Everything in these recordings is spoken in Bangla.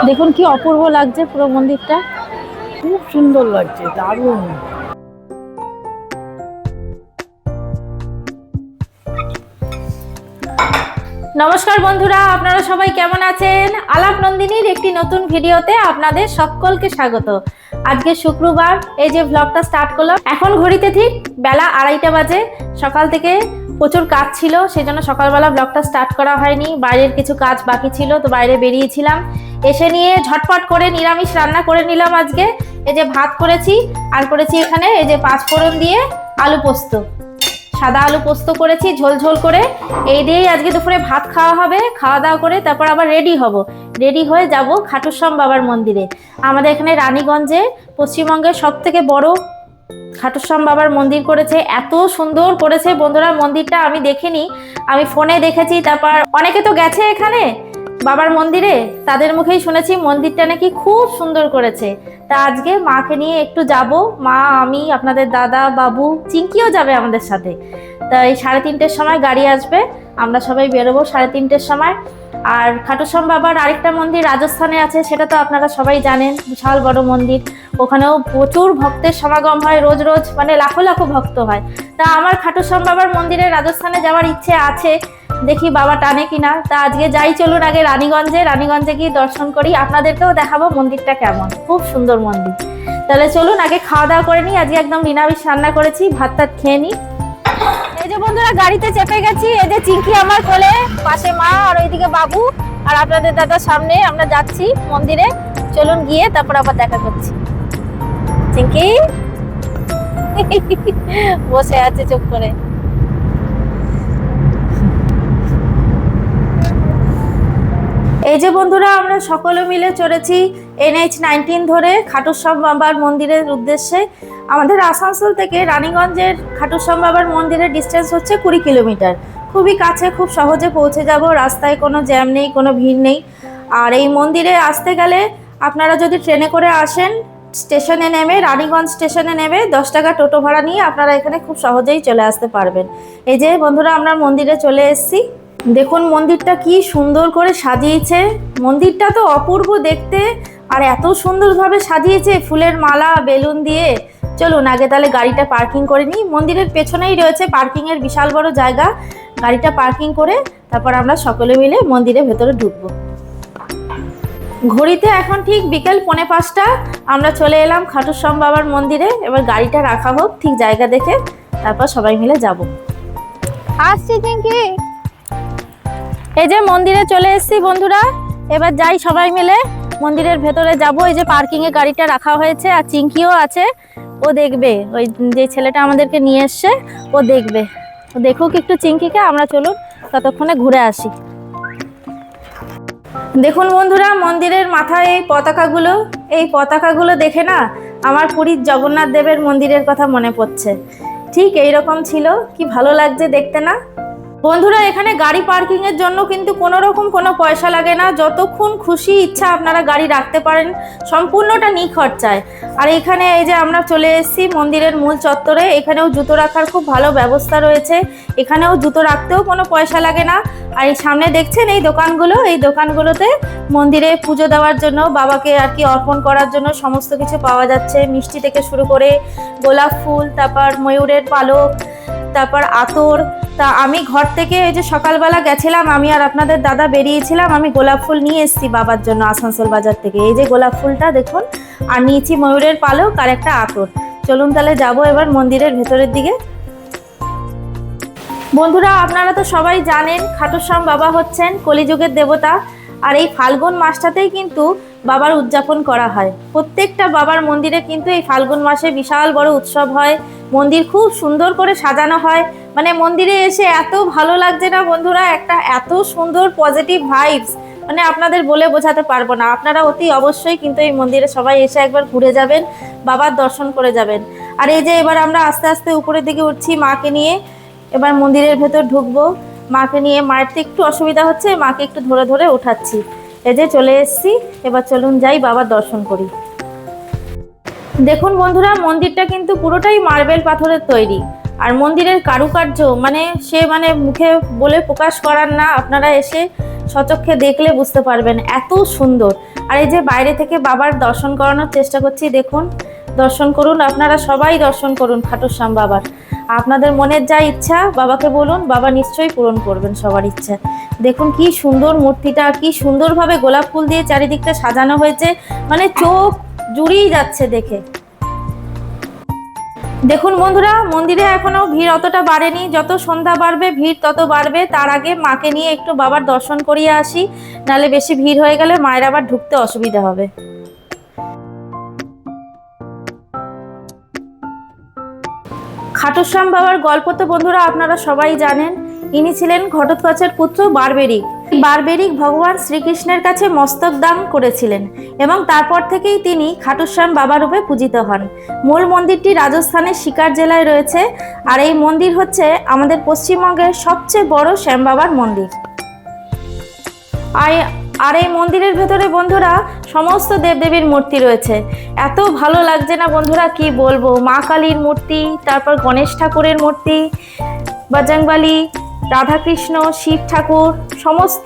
দেখুন কি অপূর্ব লাগছে পুরো মন্দিরটা, খুব সুন্দর লাগছে, দারুণ। নমস্কার বন্ধুরা, আপনারা সবাই কেমন আছেন? আলাপ নন্দিনীর একটি নতুন ভিডিওতে আপনাদের সকলকে স্বাগত। আজকে শুক্রবার, এই যে ব্লগটা স্টার্ট করলাম। এখন ঘড়িতে ঠিক বেলা 2:30 বাজে। সকাল থেকে প্রচুর কাজ ছিল, সেজন্য সকালবেলা ব্লগটা স্টার্ট করা হয়নি। বাইরের কিছু কাজ বাকি ছিল, তো বাইরে বেরিয়েছিলাম। এসে নিয়ে ঝটপট করে নিরামিষ রান্না করে নিলাম আজকে। এই যে ভাত করেছি, আর করেছি এখানে এই যে 5 ফোড়ন দিয়ে আলু পোস্ত, সাদা আলু পোস্ত করেছি ঝোল ঝোল করে। এই দিয়েই আজকে দুপুরে ভাত খাওয়া হবে। খাওয়া দাওয়া করে তারপর আবার রেডি হব। রেডি হয়ে যাব খাটুশ্যাম বাবার মন্দিরে। আমাদের এখানে রানীগঞ্জে পশ্চিমবঙ্গের সব থেকে বড় খাটুশ্যাম বাবার মন্দির করেছে। এত সুন্দর করেছে বন্ধুরা মন্দিরটা, আমি দেখিনি, আমি ফোনে দেখেছি। তারপর অনেকে তো গেছে এখানে বাবার মন্দিরে, তাদের মুখেই শুনেছি মন্দিরটা নাকি খুব সুন্দর করেছে। তা আজকে মাকে নিয়ে একটু যাব, মা, আমি, আপনাদের দাদা, বাবু, চিঙ্কিও যাবে আমাদের সাথে। তাই 3:30টার সময় গাড়ি আসবে, আমরা সবাই বেরোবো 3:30টার সময়। আর খাটুশ্যাম বাবার আরেকটা মন্দির রাজস্থানে আছে, সেটা তো আপনারা সবাই জানেন, বিশাল বড় মন্দির। ওখানেও প্রচুর ভক্তের সমাগম হয়, রোজ রোজ মানে লাখো লাখো ভক্ত হয়। তা আমার খাটুশ্যাম বাবার মন্দিরে রাজস্থানে যাওয়ার ইচ্ছে আছে, দেখি বাবা টানে কিনা। তা আজকে যাই, চলুন আগে রানীগঞ্জে গিয়ে দর্শন করি, আপনাদেরকেও দেখাবো মন্দিরটা কেমন। খুব সুন্দর মন্দির। তাহলে চলুন আগে খাওয়া দাওয়া করে নিই। আজকে একদম নিরামিষ রান্না করেছি, ভাত টাত খেয়ে নিই। এই যে বন্ধুরা গাড়িতে চেপে গেছি, এই যে চিঙ্কি আমার কোলে, পাশে মা, আর ওইদিকে বাবু, আর আপনাদের দাদার সামনে আমরা যাচ্ছি মন্দিরে। চলুন গিয়ে তারপর আবার দেখা করছি। চিঙ্কি বসে আছে চুপ করে। এই যে বন্ধুরা আমরা সকলে মিলে চলেছি NH-19 ধরে খাটুশ্যাম বাবার মন্দিরের উদ্দেশ্যে। আমাদের আসানসোল থেকে রানীগঞ্জের খাটুশ্যাম বাবার মন্দিরের ডিস্টেন্স হচ্ছে 20 কিলোমিটার। খুবই কাছে, খুব সহজে পৌঁছে যাব, রাস্তায় কোনো জ্যাম নেই, কোনো ভিড় নেই। আর এই মন্দিরে আসতে গেলে আপনারা যদি ট্রেনে করে আসেন, স্টেশনে নেমে, রানীগঞ্জ স্টেশনে নেমে 10 টাকা টোটো ভাড়া নিয়ে আপনারা এখানে খুব সহজেই চলে আসতে পারবেন। এই যে বন্ধুরা আমরা মন্দিরে চলে এসেছি। দেখুন মন্দিরটা কি সুন্দর করে সাজিয়েছে। মন্দিরটা তো অপূর্ব দেখতে, আর এত সুন্দরভাবে সাজিয়েছে ফুলের মালা, বেলুন দিয়ে। চলুন আগে তাহলে গাড়িটা পার্কিং করে নিই। মন্দিরের পেছনেই রয়েছে পার্কিংয়ের বিশাল বড় জায়গা। গাড়িটা পার্কিং করে তারপর আমরা সকলে মিলে মন্দিরের ভেতরে ঢুকবো। ঘড়িতে এখন ঠিক বিকেল 4:45। আমরা চলে এলাম খাটুশ্যাম বাবার মন্দিরে। এবার গাড়িটা রাখা হোক ঠিক জায়গা দেখে, তারপর সবাই মিলে যাব। আসছি চিঙ্কি। এই যে মন্দিরে চলে এসেছি বন্ধুরা, এবার যাই সবাই মিলে মন্দিরের ভেতরে যাব। এই যে পার্কিং এ গাড়িটা রাখা হয়েছে, আর চিঙ্কিও আছে, ও দেখবে। ওই যে ছেলেটা আমাদেরকে নিয়ে এসছে, ও দেখবে। ও দেখুক একটু চিঙ্কিকে, আমরা চলুন ততক্ষণে ঘুরে আসি। দেখুন বন্ধুরা মন্দিরের মাথায় এই পতাকাগুলো দেখে না আমার পুরীর জগন্নাথ দেবের মন্দিরের কথা মনে পড়ছে। ঠিক এইরকম ছিল, কি ভালো লাগছে দেখতে না বন্ধুরা। এখানে গাড়ি পার্কিং এর জন্য কিন্তু কোনো রকম কোনো পয়সা লাগে না, যতক্ষণ খুশি ইচ্ছা আপনারা গাড়ি রাখতে পারেন, সম্পূর্ণটা নিখরচায়। আর এখানে এই যে আমরা চলে এসেছি মন্দিরের মূল চত্বরে, এখানেও জুতো রাখার খুব ভালো ব্যবস্থা রয়েছে। এখানেও জুতো রাখতেও কোনো পয়সা লাগে না। আর এই সামনে দেখছেন এই দোকানগুলোতে মন্দিরে পুজো দেওয়ার জন্য, বাবাকে আর কি অর্পণ করার জন্য সমস্ত কিছু পাওয়া যাচ্ছে। মিষ্টি থেকে শুরু করে গোলাপ ফুল, তারপর ময়ূরের পালক, তারপর আতর। তা আমি ঘর থেকে এই যে সকালবেলা গেছিলাম, আমি আর আপনাদের দাদা বেরিয়েছিলাম, আমি গোলাপ ফুল নিয়ে এসেছি বাবার জন্য আসানসোল বাজার থেকে। এই যে গোলাপ ফুলটা দেখুন, আর নিয়েছি ময়ূরের পালক আর একটা আতর। চলুন তাহলে যাবো এবার মন্দিরের ভেতরের দিকে। বন্ধুরা আপনারা তো সবাই জানেন খাটুশ্যাম বাবা হচ্ছেন কলিযুগের দেবতা। আর এই ফাল্গুন মাসটাতেই কিন্তু বাবার উদযাপন করা হয়। প্রত্যেকটা বাবার মন্দিরে কিন্তু এই ফাল্গুন মাসে বিশাল বড় উৎসব হয়। মন্দির খুব সুন্দর করে সাজানো হয়, মানে মন্দিরে এসে এত ভালো লাগছে না বন্ধুরা, একটা এত সুন্দর পজিটিভ ভাইবস, মানে আপনাদের বলে বোঝাতে পারবো না। আপনারা অতি অবশ্যই কিন্তু এই মন্দিরে সবাই এসে একবার ঘুরে যাবেন, বাবার দর্শন করে যাবেন। আর এই যে এবার আমরা আস্তে আস্তে উপরের দিকে উঠছি মাকে নিয়ে, এবার মন্দিরের ভেতর ঢুকবো মাকে নিয়ে। মায়ের তো একটু অসুবিধা হচ্ছে, মাকে একটু ধরে ধরে উঠাচ্ছি। এই যে চলে এসেছি, এবার চলুন যাই বাবার দর্শন করি। দেখুন বন্ধুরা মন্দিরটা কিন্তু পুরোটাই মার্বেল পাথরের তৈরি। আর মন্দিরের কারুকার্য মানে মুখে বলে প্রকাশ করার না, আপনারা এসে সচক্ষে দেখলে বুঝতে পারবেন, এত সুন্দর। আর এই যে বাইরে থেকে বাবার দর্শন করানোর চেষ্টা করছি, দেখুন দর্শন করুন, আপনারা সবাই দর্শন করুন খাটুশ্যাম বাবার। আপনাদের মনের যা ইচ্ছা বাবাকে বলুন, বাবা নিশ্চয়ই পূরণ করবেন সবার ইচ্ছা। দেখুন কি সুন্দর মূর্তিটা, কি সুন্দরভাবে গোলাপ ফুল দিয়ে চারিদিকটা সাজানো হয়েছে, মানে চোখ জুড়িয়ে যাচ্ছে দেখে। দেখুন বন্ধুরা, মন্দিরে এখনো ভিড় অতটা বাড়েনি, যত সন্ধ্যা বাড়বে ভিড় তত বাড়বে। তার আগে মাকে নিয়ে একটু বাবার দর্শন করিয়ে আসি, নালে বেশি ভিড় হয়ে গেলে মায়ের আবার ঢুকতে অসুবিধা হবে। খাটুশ্যাম বাবার গল্প তো বন্ধুরা আপনারা সবাই জানেন। ইনি ছিলেন ঘটোৎকচের পুত্র বারবেরিক। বারবেরিক ভগবান শ্রীকৃষ্ণের কাছে মস্তক দান করেছিলেন এবং তারপর থেকেই তিনি খাটুশ্যাম বাবা রূপে পূজিত হন। মূল মন্দিরটি রাজস্থানের সিকার জেলায় রয়েছে, আর এই মন্দির হচ্ছে আমাদের পশ্চিমবঙ্গের সবচেয়ে বড় শ্যাম বাবার মন্দির। আর এই মন্দিরের ভেতরে বন্ধুরা সমস্ত দেবদেবীর মূর্তি রয়েছে। এত ভালো লাগছে না বন্ধুরা, কি বলবো। মা কালীর মূর্তি, তারপর গণেশ ঠাকুরের মূর্তি, বজরংবলী, রাধাকৃষ্ণ, শিব ঠাকুর, সমস্ত।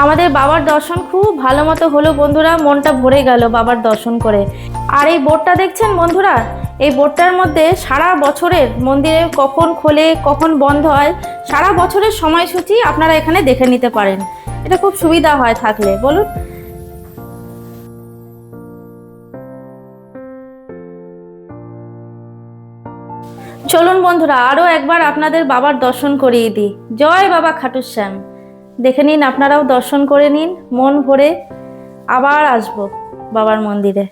আমাদের বাবার দর্শন খুব ভালো মতো হলো বন্ধুরা, মনটা ভরে গেল বাবার দর্শন করে। আর এই বোর্ডটা দেখছেন বন্ধুরা, এই বোর্ডটার মধ্যে সারা বছরের মন্দিরে কখন খোলে কখন বন্ধ হয়, সারা বছরের সময়সূচি আপনারা এখানে দেখে নিতে পারেন। এটা খুব সুবিধা হয় থাকলে, বলুন। চলুন বন্ধুরা, আরো একবার আপনাদের বাবার দর্শন করিয়ে দিই। জয় বাবা খাটুশ্যাম। দেখে নিন, আপনারাও দর্শন করে নিন মন ভরে। আবার আসবো বাবার মন্দিরে।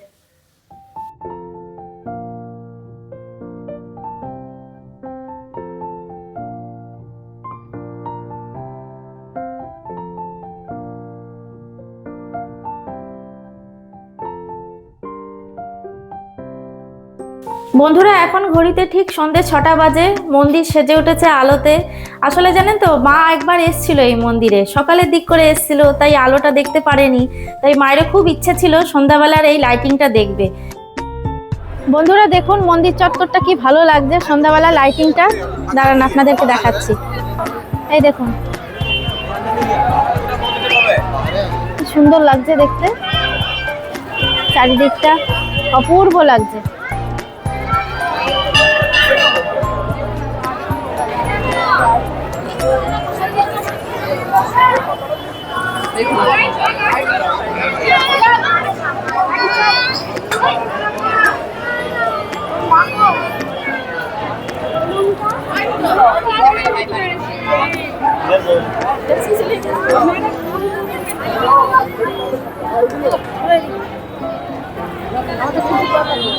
বন্ধুরা, এখন ঘড়িতে ঠিক সন্ধ্যে 6টা বাজে। মন্দির সেজে উঠেছে আলোতে। আসলে জানেন তো, মা একবার এসেছিল এই মন্দিরে, সকালের দিক করে এসেছিল, তাই আলোটা দেখতে পারেনি। তাই মায়েরও খুব ইচ্ছে ছিল সন্ধ্যাবেলার এই লাইটিংটা দেখবে। বন্ধুরা দেখুন মন্দির চত্বরটা কি ভালো লাগছে সন্ধ্যাবেলা লাইটিংটা। দাঁড়ান আপনাদেরকে দেখাচ্ছি। এই দেখুন কি সুন্দর লাগছে দেখতে, চারিদিকটা অপূর্ব লাগছে।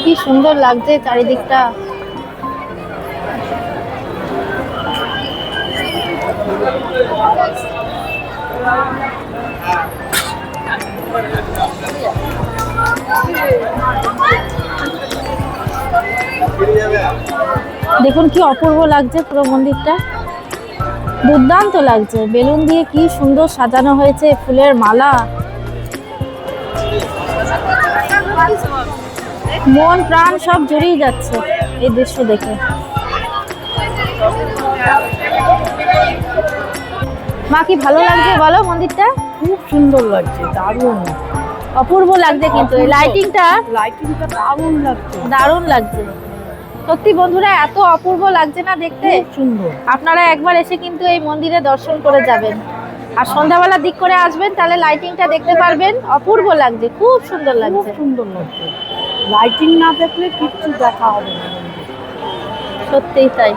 কি সুন্দর লাগছে চারিদিকটা। দেখুন কি অপূর্ব লাগছে পুরো মন্দিরটা, দুর্দান্ত লাগছে। বেলুন দিয়ে কি সুন্দর সাজানো হয়েছে, ফুলের মালা। মন প্রাণ সব জুড়িয়ে যাচ্ছে এই দৃশ্য দেখে। মা কি ভালো লাগছে বলো মন্দিরটা? খুব সুন্দর লাগছে, দারুণ অপূর্ব লাগছে, কিন্তু এই লাইটিংটা দারুণ লাগছে, দারুণ লাগছে সত্যি বন্ধুরা। এত অপূর্ব লাগছে না দেখতে, সুন্দর। আপনারা একবার এসে কিন্তু এই মন্দিরে দর্শন করে যাবেন, আর সন্ধ্যাবেলার দিক করে আসবেন, তাহলে লাইটিংটা দেখতে পারবেন। অপূর্ব লাগছে, খুব সুন্দর লাগছে, সুন্দর লাগছে। লাইটিং না দেখলে কিচ্ছু দেখা হবে না, সত্যিই তাই।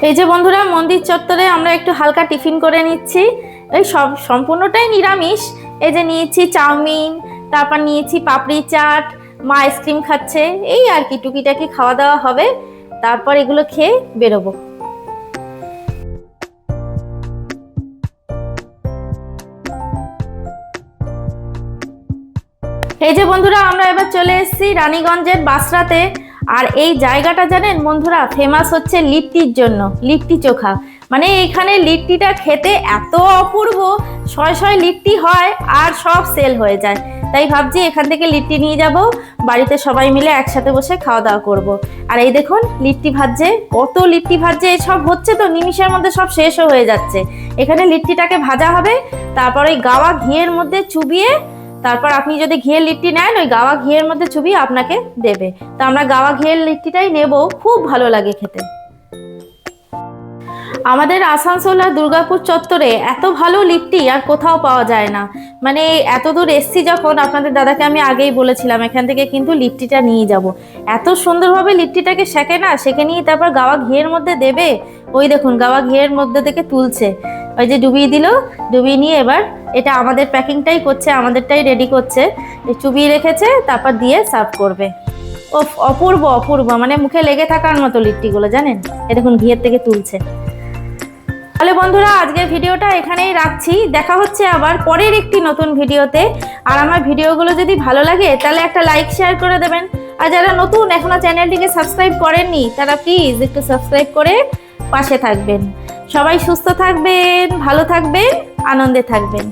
এই যে বন্ধুরা মন্দির চত্বরে আমরা একটু হালকা টিফিন করে নিচ্ছি। এই সব সম্পূর্ণটাই নিরামিষ। এই যে নিয়েছি চাউমিন, তারপর নিয়েছি পাপড়ি চাট, মা আইসক্রিম খাচ্ছে, এই আর কি টুকিটাকি খাওয়া দাওয়া হবে। তারপর এগুলো খেয়ে বেরোবো। এই যে বন্ধুরা আমরা এবার চলে এসেছি রানীগঞ্জের বাসরাতে। আর এই জায়গাটা জানেন বন্ধুরা ফেমাস হচ্ছে লিট্টির জন্য, লিট্টি চোখা। মানে এখানে লিট্টিটা খেতে এত অপূর্ব, শয় শয় লিট্টি হয় আর সব সেল হয়ে যায়। তাই ভাবছি এখান থেকে লিট্টি নিয়ে যাব, বাড়িতে সবাই মিলে একসাথে বসে খাওয়া দাওয়া করব। আর এই দেখুন লিট্টি ভাজছে, কত লিট্টি ভাজছে, সব হচ্ছে তো নিমিষের মধ্যে সব শেষও হয়ে যাচ্ছে। এখানে লিট্টিটাকে ভাজা হবে, তারপর ওই গাওয়া ঘিয়ের মধ্যে চুবিয়ে, তারপর আপনি যদি ঘিয়ের লিট্টি নেন ওই গাওয়া ঘিয়ের মধ্যে চুবিয়ে আপনাকে দেবে। তো আমরা গাওয়া ঘিয়ের লিট্টিটাই নেব, খুব ভালো লাগে খেতে। আমাদের আসানসোল আর দুর্গাপুর চত্বরে এত ভালো লিট্টি আর কোথাও পাওয়া যায় না। মানে এত দূর এসছি যখন, আপনাদের দাদাকে আমি আগেই বলেছিলাম এখান থেকে কিন্তু লিট্টিটা নিয়ে যাব। এত সুন্দরভাবে লিট্টিটাকে সেঁকে না, সেঁকে নিয়ে তারপর গাওয়া ঘিয়ের মধ্যে দেবে। ওই দেখুন গাওয়া ঘিয়ের মধ্যে থেকে তুলছে, ওই যে ডুবিয়ে দিল, ডুবিয়ে নিয়ে এবার এটা আমাদের প্যাকিংটাই করছে, আমাদেরটাই রেডি করছে, চুবিয়ে রেখেছে, তারপর দিয়ে সার্ভ করবে। ও অপূর্ব অপূর্ব, মানে মুখে লেগে থাকার মতো লিট্টিগুলো, জানেন? এ দেখুন ঘিয়ের থেকে তুলছে। তাহলে বন্ধুরা আজকের ভিডিওটা এখানেই রাখছি, দেখা হচ্ছে আবার পরের একটি নতুন ভিডিওতে। আর আমার ভিডিওগুলো যদি ভালো লাগে তাহলে একটা লাইক শেয়ার করে দেবেন। আর যারা নতুন এখনো চ্যানেলটিকে সাবস্ক্রাইব করেননি তারা প্লিজ একটু সাবস্ক্রাইব করে পাশে থাকবেন। সবাই সুস্থ থাকবেন, ভালো থাকবেন, আনন্দে থাকবেন।